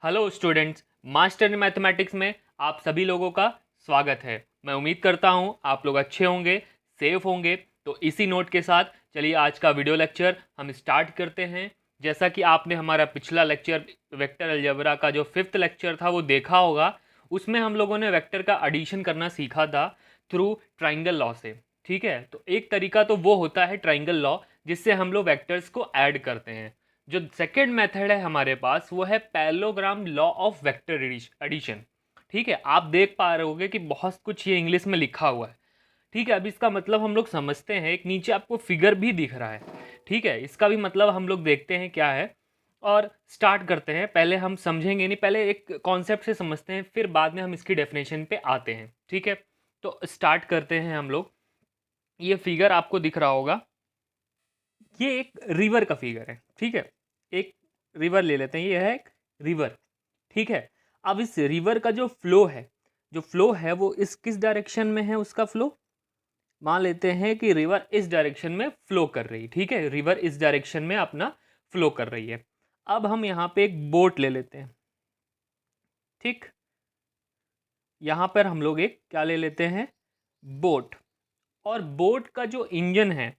Hello students, master in mathematics में आप सभी लोगों का स्वागत है। मैं उम्मीद करता हूं आप लोग अच्छे होंगे, सेफ होंगे। तो इसी नोट के साथ चलिए आज का वीडियो लेक्चर हम स्टार्ट करते हैं। जैसा कि आपने हमारा पिछला लेक्चर वेक्टर अलजेब्रा का जो 5th लेक्चर था वो देखा होगा, उसमें हम लोगों ने वेक्टर का एडिशन करना सीखा था थ्रू ट्राइंगल लॉ से। ठीक है, तो एक तरीका तो वो होता है ट्राइंगल लॉ, जिससे हम लोग वेक्टर्स को ऐड करते हैं। जो सेकेंड मेथड है हमारे पास वो है parallelogram law of vector addition. ठीक है, आप देख पा रहे होगे कि बहुत कुछ ये इंग्लिश में लिखा हुआ है। ठीक है, अब इसका मतलब हम लोग समझते हैं। एक नीचे आपको फिगर भी दिख रहा है। ठीक है, इसका भी मतलब हम लोग देखते हैं क्या है और स्टार्ट करते हैं। पहले हम समझेंगे नहीं, पहले एक कॉन्सेप्ट से समझते हैं, फिर बाद में हम इसकी डेफिनेशन पे आते हैं। ठीक है, तो स्टार्ट करते हैं हम लोग। ये फिगर आपको दिख रहा होगा, ये एक रिवर का फिगर है। ठीक है, एक रिवर ले लेते हैं, ये है एक रिवर। ठीक है, अब इस रिवर का जो फ्लो है वो इस किस डायरेक्शन में है उसका फ्लो। मान लेते हैं कि रिवर इस डायरेक्शन में फ्लो कर रही है। ठीक है, रिवर इस डायरेक्शन में अपना फ्लो कर रही है। अब हम यहाँ पे एक बोट ले लेते हैं। ठीक, यहाँ पर हम लोग एक क्या ले लेते हैं, बोट। और बोट का जो इंजन है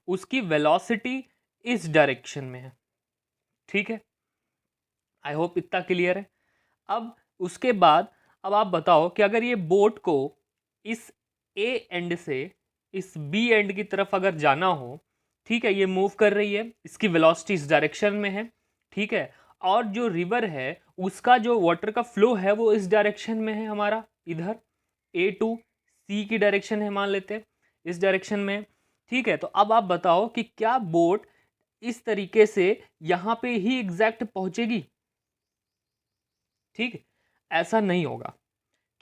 उसकी वेलोसिटी इस डायरेक्शन में है। ठीक है, आई होप इतना क्लियर है। अब उसके बाद अब आप बताओ कि अगर ये बोट को इस ए एंड से इस बी एंड की तरफ अगर जाना हो, ठीक है, ये मूव कर रही है, इसकी वेलोसिटी इस डायरेक्शन में है। ठीक है, और जो रिवर है उसका जो वाटर का फ्लो है वो इस डायरेक्शन में है, हमारा इधर ए टू सी की डायरेक्शन है, मान लेते हैं इस डायरेक्शन में। ठीक है, तो अब आप बताओ कि क्या बोट इस तरीके से यहाँ पे ही एग्जैक्ट पहुंचेगी। ठीक, ऐसा नहीं होगा।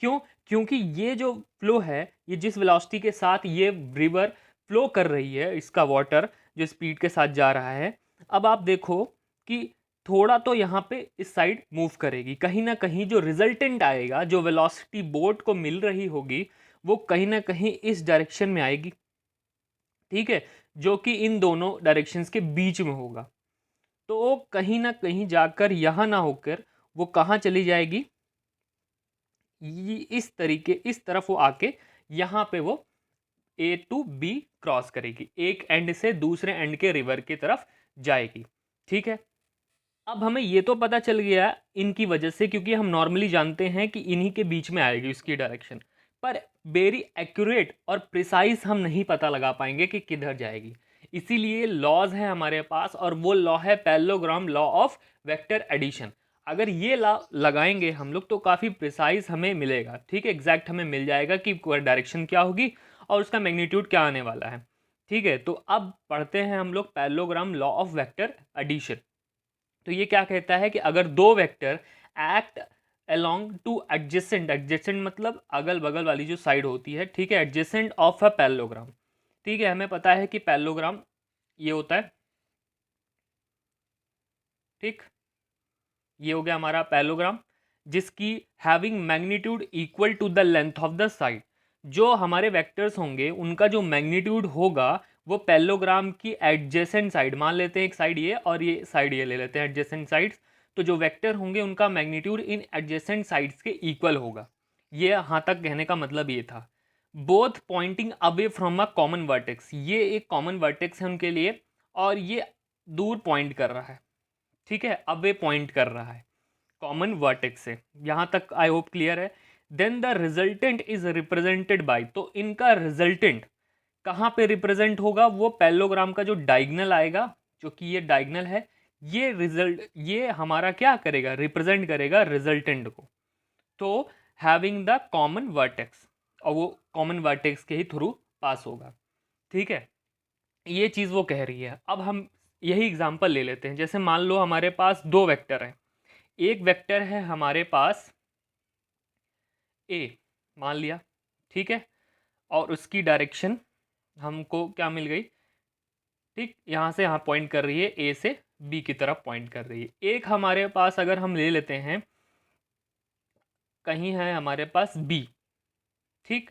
क्यों? क्योंकि ये जो फ्लो है, ये जिस वेलोसिटी के साथ ये रिवर फ्लो कर रही है, इसका वाटर जो स्पीड के साथ जा रहा है, अब आप देखो कि थोड़ा तो यहाँ पे इस साइड मूव करेगी। कहीं ना कहीं जो रिजल्टेंट आएगा, जो वेलोसिटी बोट को मिल रही होगी, वो कहीं ना कहीं इस डायरेक्शन में आएगी। ठीक है, जो कि इन दोनों डायरेक्शंस के बीच में होगा। तो कहीं ना कहीं जाकर यहाँ ना होकर वो कहाँ चली जाएगी, इस तरीके इस तरफ वो आके यहाँ पे वो ए टू बी क्रॉस करेगी, एक एंड से दूसरे एंड के रिवर की तरफ जाएगी। ठीक है, अब हमें ये तो पता चल गया इनकी वजह से, क्योंकि हम नॉर्मली जानते हैं कि इन्हीं के बीच में आएगी उसकी डायरेक्शन। पर वेरी एक्यूरेट और प्रिसाइज हम नहीं पता लगा पाएंगे कि किधर जाएगी। इसीलिए लॉज है हमारे पास, और वो लॉ है parallelogram law of vector addition. अगर ये लॉ लगाएंगे हम लोग तो काफ़ी प्रिसाइज हमें मिलेगा। ठीक है, एग्जैक्ट हमें मिल जाएगा कि डायरेक्शन क्या होगी और उसका मैग्नीट्यूड क्या आने वाला है। ठीक है, तो अब पढ़ते हैं हम लोग parallelogram law of vector addition. तो ये क्या कहता है कि अगर दो vector act along two adjacent, adjacent मतलब अगल बगल वाली जो साइड होती है, ठीक है, एडजेसेंट ऑफ अ पैरेललोग्राम। ठीक है, हमें पता है कि पैरेललोग्राम ये होता है। ठीक, ये हो गया हमारा पैरेललोग्राम, जिसकी having magnitude equal to the length of the side. जो हमारे वेक्टर्स होंगे उनका जो मैग्नीट्यूड होगा वो पैरेललोग्राम की एडजेसेंट साइड, मान लेते हैं एक साइड ये और ये साइड ये ले लेते हैं एडजेसेंट साइड्स। तो जो वेक्टर होंगे उनका मैग्नीट्यूड इन एडजेसेंट साइड्स के इक्वल होगा। ये यहाँ तक कहने का मतलब ये था। Both pointing away from a common vertex, ये एक कॉमन वर्टेक्स है उनके लिए, और ये दूर पॉइंट कर रहा है। ठीक है, अवे पॉइंट कर रहा है कॉमन वर्टेक्स से। यहां तक आई होप क्लियर है। Then the resultant is represented by, तो इनका रिजल्टेंट कहां पे रिप्रेजेंट होगा, वो पैरेललोग्राम का जो डायगनल आएगा, जो कि ये डायगनल है, ये रिजल्ट ये हमारा क्या करेगा, रिप्रेजेंट करेगा रिजल्टेंट को। तो हैविंग द कॉमन वर्टेक्स, और वो कॉमन वर्टेक्स के ही थ्रू पास होगा। ठीक है, ये चीज वो कह रही है। अब हम यही एग्जांपल ले लेते हैं। जैसे मान लो हमारे पास दो वेक्टर हैं। एक वेक्टर है हमारे पास ए, मान लिया। ठीक है, और उसकी डायरेक्शन हमको क्या मिल गई, ठीक, यहाँ से यहाँ पॉइंट कर रही है, ए से बी की तरफ पॉइंट कर रही है। एक हमारे पास अगर हम ले लेते हैं, कहीं है हमारे पास बी। ठीक,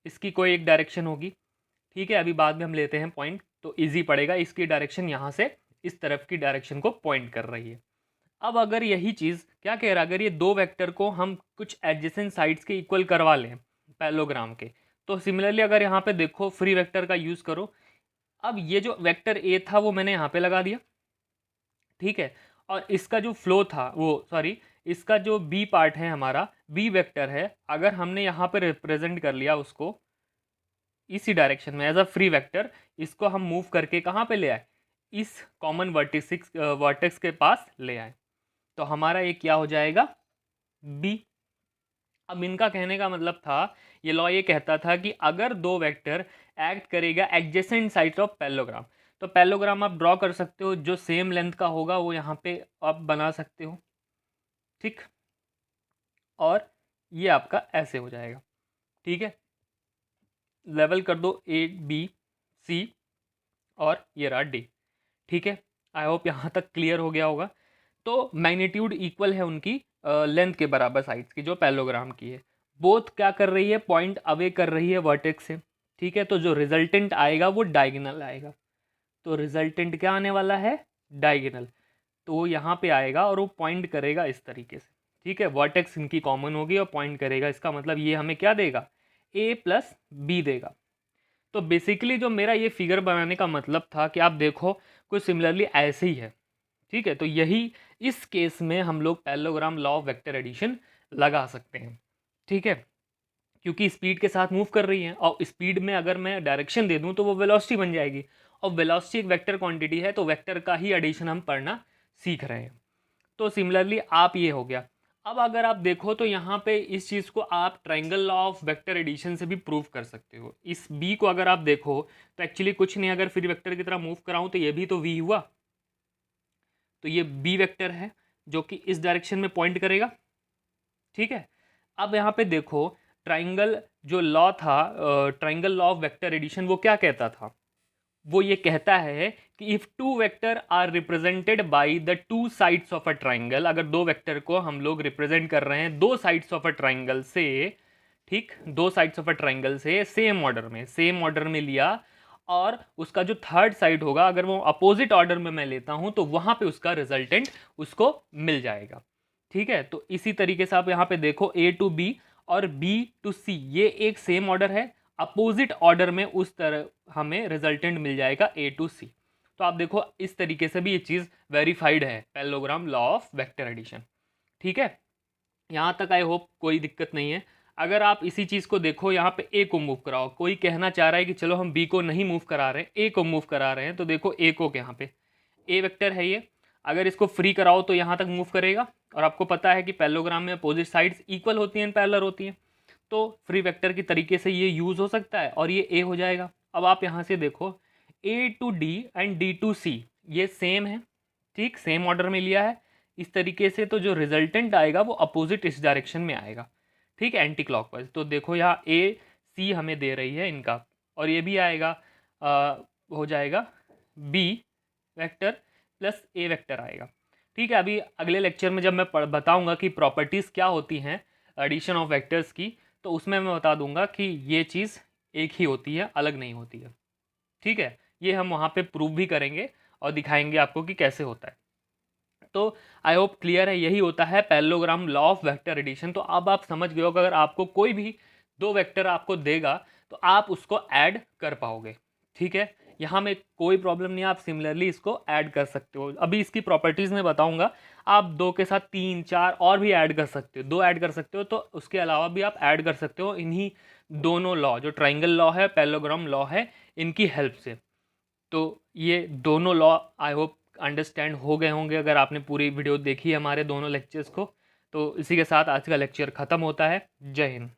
इसकी कोई एक डायरेक्शन होगी। ठीक है, अभी बाद में हम लेते हैं पॉइंट तो इजी पड़ेगा। इसकी डायरेक्शन यहाँ से इस तरफ की डायरेक्शन को पॉइंट कर रही है। अब अगर यही चीज़ क्या कह रहा है, अगर ये दो वेक्टर को हम कुछ एडजेसेंट साइड्स के इक्वल करवा लें पैरेललोग्राम के, तो सिमिलरली अगर यहाँ पे देखो फ्री वेक्टर का यूज़ करो। अब ये जो वेक्टर ए था वो मैंने यहाँ पे लगा दिया, ठीक है, और इसका जो फ्लो था वो सॉरी इसका जो बी पार्ट है हमारा बी वेक्टर है, अगर हमने यहाँ पे रिप्रेजेंट कर लिया उसको इसी डायरेक्शन में एज अ फ्री वेक्टर, इसको हम मूव करके कहाँ पे ले आए, इस कॉमन वर्टेक्स के पास ले आए, तो हमारा ये क्या हो जाएगा, बी। अब इनका कहने का मतलब था, ये लॉ ये कहता था कि अगर दो वेक्टर एक्ट करेगा एडजेसेंट साइड्स ऑफ पैरेललोग्राम, तो पैरेललोग्राम आप ड्रॉ कर सकते हो, जो सेम लेंथ का होगा वो यहाँ पे आप बना सकते हो, ठीक, और ये आपका ऐसे हो जाएगा, ठीक है, लेवल कर दो ए बी सी और ये रहा डी, ठीक है। आई होप यहाँ तक क्लियर हो गया होगा। तो मैग्नीट्यूड इक्वल है उनकी लेंथ के बराबर साइड्स की जो पैरेललोग्राम की है, बोथ क्या कर रही है, पॉइंट अवे कर रही है वर्टेक्स से, ठीक है, तो जो रिजल्टेंट आएगा वो डायगोनल आएगा, तो रिजल्टेंट क्या आने वाला है, डायगोनल, तो वो यहाँ पे आएगा और वो पॉइंट करेगा इस तरीके से, ठीक है, वर्टेक्स इनकी कॉमन होगी और पॉइंट करेगा, इसका मतलब ये हमें क्या देगा, ए प्लस बी देगा। तो बेसिकली जो मेरा ये फिगर बनाने का मतलब था कि आप देखो कुछ सिमिलरली ऐसे ही है, ठीक है, तो यही इस केस में हम लोग parallelogram law of vector addition लगा सकते हैं, ठीक है, क्योंकि स्पीड के साथ मूव कर रही है और स्पीड में अगर मैं डायरेक्शन दे दूं तो वो वेलोसिटी बन जाएगी, और वेलोसिटी एक वेक्टर क्वांटिटी है, तो वेक्टर का ही एडिशन हम पढ़ना सीख रहे हैं। तो सिमिलरली आप ये हो गया। अब अगर आप देखो तो यहाँ पे इस चीज़ को आप triangle law of vector addition से भी प्रूव कर सकते हो। इस बी को अगर आप देखो तो एक्चुअली कुछ नहीं, अगर फ्री वेक्टर की तरह मूव कराऊँ तो ये भी तो वी हुआ, तो ये बी वेक्टर है जो कि इस डायरेक्शन में पॉइंट करेगा, ठीक है। अब यहाँ पे देखो ट्राइंगल जो लॉ था, triangle law of vector addition, वो क्या कहता था, वो ये कहता है कि if two vector are represented by the two sides of a triangle, अगर दो वेक्टर को हम लोग रिप्रेजेंट कर रहे हैं दो साइड्स ऑफ अ ट्राइंगल से, ठीक, दो साइड्स ऑफ अ ट्राइंगल से सेम ऑर्डर में लिया, और उसका जो थर्ड साइड होगा अगर वो अपोजिट ऑर्डर में मैं लेता हूं तो वहां पे उसका रिजल्टेंट उसको मिल जाएगा, ठीक है। तो इसी तरीके से आप यहाँ पे देखो ए टू बी और बी टू सी, ये एक सेम ऑर्डर है, अपोजिट ऑर्डर में उस तरह हमें रिजल्टेंट मिल जाएगा ए टू सी। तो आप देखो इस तरीके से भी ये चीज़ वेरीफाइड है, parallelogram law of vector addition, ठीक है। यहाँ तक आई होप कोई दिक्कत नहीं है। अगर आप इसी चीज़ को देखो, यहाँ पे ए को मूव कराओ, कोई कहना चाह रहा है कि चलो हम बी को नहीं मूव करा रहे हैं, ए को मूव करा रहे हैं, तो देखो ए को यहाँ पे ए वेक्टर है ये, अगर इसको फ्री कराओ तो यहाँ तक मूव करेगा, और आपको पता है कि पैरेललोग्राम में अपोजिट साइड्स इक्वल होती हैं, पैरेलल होती हैं, तो फ्री वेक्टर की तरीके से ये यूज़ हो सकता है और ये ए हो जाएगा। अब आप यहाँ से देखो A to D and D to C ये सेम है, ठीक, सेम ऑर्डर में लिया है इस तरीके से, तो जो रिजल्टेंट आएगा वो अपोजिट इस डायरेक्शन में आएगा, ठीक है, एंटी क्लॉकवाइज। तो देखो यहाँ ए सी हमें दे रही है इनका, और ये भी आएगा हो जाएगा बी वेक्टर प्लस ए वेक्टर आएगा, ठीक है। अभी अगले लेक्चर में जब मैं बताऊंगा कि प्रॉपर्टीज़ क्या होती हैं एडिशन ऑफ वेक्टर्स की, तो उसमें मैं बता दूंगा कि ये चीज़ एक ही होती है, अलग नहीं होती है, ठीक है। ये हम वहाँ पे प्रूव भी करेंगे और दिखाएंगे आपको कि कैसे होता है। तो आई होप क्लियर है, यही होता है parallelogram law of vector addition. तो अब आप समझ गए हो कि अगर आपको कोई भी दो वेक्टर आपको देगा तो आप उसको ऐड कर पाओगे, ठीक है। यहाँ में कोई प्रॉब्लम नहीं है, आप सिमिलरली इसको ऐड कर सकते हो। अभी इसकी प्रॉपर्टीज़ में बताऊंगा, आप दो के साथ तीन चार और भी ऐड कर सकते हो, दो ऐड कर सकते हो, तो उसके अलावा भी आप ऐड कर सकते हो इन्हीं दोनों लॉ, जो ट्राइंगल लॉ है पैरेललोग्राम लॉ है, इनकी हेल्प से। तो ये दोनों लॉ आई होप अंडरस्टैंड हो गए होंगे अगर आपने पूरी वीडियो देखी है हमारे दोनों लेक्चर्स को। तो इसी के साथ आज का लेक्चर ख़त्म होता है। जय हिंद।